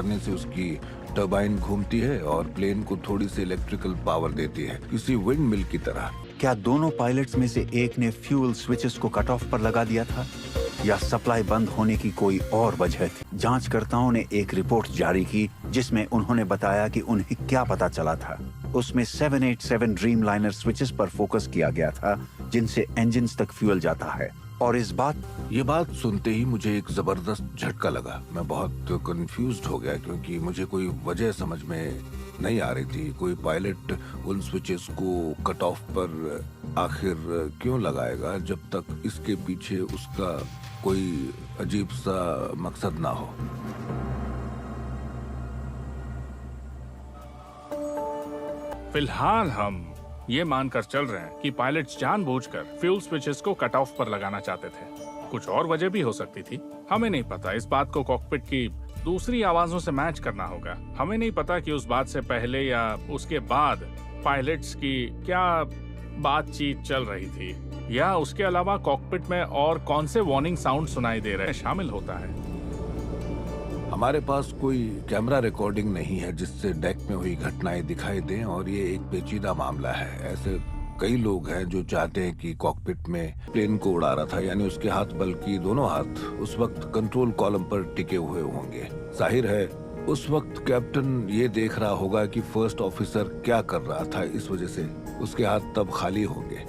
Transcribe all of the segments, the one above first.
करने से उसकी टरबाइन घूमती है और प्लेन को थोड़ी सी इलेक्ट्रिकल पावर देती है, किसी विंड मिल की तरह। क्या दोनों पायलट्स में से एक ने फ्यूल स्विचेस को कट ऑफ पर लगा दिया था, या सप्लाई बंद होने की कोई और वजह थी? जांचकर्ताओं ने एक रिपोर्ट जारी की जिसमें उन्होंने बताया कि उन्हें क्या पता चला था। उसमें 787 ड्रीमलाइनर स्विचेस पर फोकस किया गया था जिनसे इंजन्स तक फ्यूल जाता है। और ये बात सुनते ही मुझे एक जबरदस्त झटका लगा। मैं बहुत कंफ्यूज्ड हो गया क्योंकि मुझे कोई वजह समझ में नहीं आ रही थी। कोई पायलट उन स्विचेस को कट ऑफ पर आखिर क्यों लगाएगा जब तक इसके पीछे उसका कोई अजीब सा मकसद ना हो। फिलहाल हम ये मानकर चल रहे हैं कि पायलट्स जानबूझकर फ्यूल स्विचेस को कट ऑफ पर लगाना चाहते थे। कुछ और वजह भी हो सकती थी, हमें नहीं पता। इस बात को कॉकपिट की दूसरी आवाजों से मैच करना होगा। हमें नहीं पता कि उस बात से पहले या उसके बाद पायलट्स की क्या बातचीत चल रही थी, या उसके अलावा कॉकपिट में और कौन से वार्निंग साउंड सुनाई दे रहे हैं शामिल होता है। हमारे पास कोई कैमरा रिकॉर्डिंग नहीं है जिससे डेक में हुई घटनाएं दिखाई दें, और ये एक पेचीदा मामला है। ऐसे कई लोग हैं जो चाहते हैं कि कॉकपिट में प्लेन को उड़ा रहा था, यानी उसके हाथ बल्कि दोनों हाथ उस वक्त कंट्रोल कॉलम पर टिके हुए होंगे। जाहिर है उस वक्त कैप्टन ये देख रहा होगा कि फर्स्ट ऑफिसर क्या कर रहा था, इस वजह से उसके हाथ तब खाली होंगे।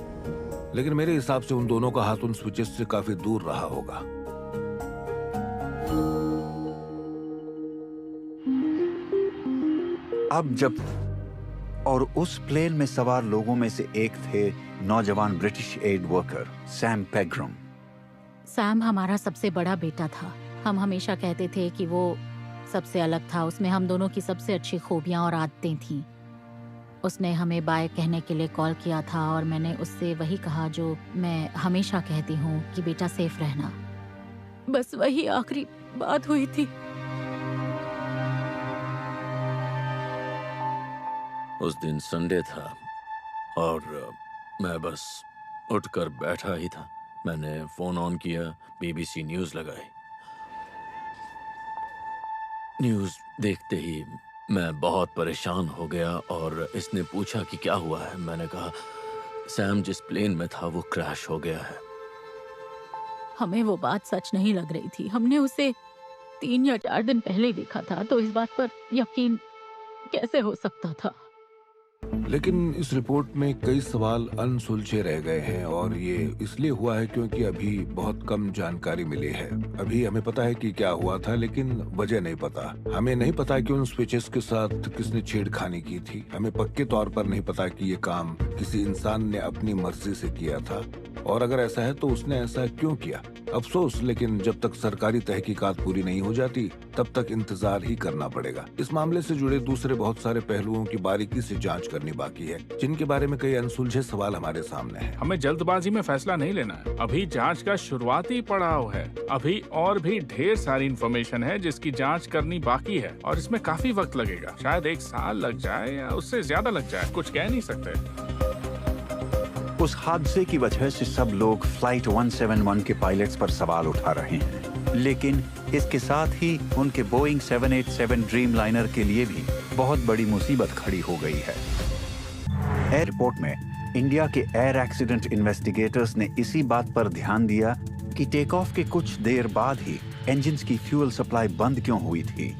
लेकिन मेरे हिसाब से उन दोनों का हाथ उन स्विचेस से काफी दूर रहा होगा। अब जब और उस प्लेन में सवार लोगों में से एक थे नौजवान British aid worker Sam Pegram. Sam हमारा सबसे बड़ा बेटा था। हम हमेशा कहते थे कि वो सबसे अलग था। उसमें हम दोनों की सबसे अच्छी खूबियां और आदतें थीं। उसने हमें बाय कहने के लिए कॉल किया था और मैंने उससे वही कहा जो मैं हमेशा कहती हूँ कि बेटा सेफ रहना। बस वही आखिरी बात हुई थी। उस दिन संडे था और मैं बस उठकर बैठा ही था। मैंने फोन ऑन किया, बीबीसी न्यूज़ लगाई। न्यूज़ देखते ही मैं बहुत परेशान हो गया और इसने पूछा कि क्या हुआ है। मैंने कहा सैम जिस प्लेन में था वो क्रैश हो गया है। हमें वो बात सच नहीं लग रही थी। हमने उसे 3 या 4 दिन पहले ही देखा था, तो इस बात पर यकीन कैसे हो सकता था? लेकिन इस रिपोर्ट में कई सवाल अनसुलझे रह गए हैं, और ये इसलिए हुआ है क्योंकि अभी बहुत कम जानकारी मिली है। अभी हमें पता है कि क्या हुआ था, लेकिन वजह नहीं पता। हमें नहीं पता कि उन स्विचेस के साथ किसने छेड़खानी की थी। हमें पक्के तौर पर नहीं पता कि ये काम किसी इंसान ने अपनी मर्जी से किया था, और अगर ऐसा है तो उसने ऐसा क्यों किया। अफसोस, लेकिन जब तक सरकारी तहकीकात पूरी नहीं हो जाती तब तक इंतजार ही करना पड़ेगा। इस मामले से जुड़े दूसरे बहुत सारे पहलुओं की बारीकी से जांच करनी बाकी है, जिनके बारे में कई अनसुलझे सवाल हमारे सामने हैं। हमें जल्दबाजी में फैसला नहीं लेना है। अभी जांच का शुरुआती पड़ाव है। अभी और भी ढेर सारी इंफॉर्मेशन है जिसकी जांच करनी बाकी है, और इसमें काफी वक्त लगेगा। शायद 1 साल लग जाए या उससे ज्यादा लग जाए, कुछ कह नहीं सकते। उस हादसे की वजह से सब लोग फ्लाइट 171 के पायलट्स पर सवाल उठा रहे हैं, लेकिन इसके साथ ही उनके बोइंग 787 ड्रीमलाइनर के लिए भी बहुत बड़ी मुसीबत खड़ी हो गई है। एयरपोर्ट में इंडिया के एयर एक्सीडेंट इन्वेस्टिगेटर्स ने इसी बात पर ध्यान दिया कि टेक ऑफ के कुछ देर बाद ही इंजन्स की फ्यूल सप्लाई बंद क्यों हुई थी।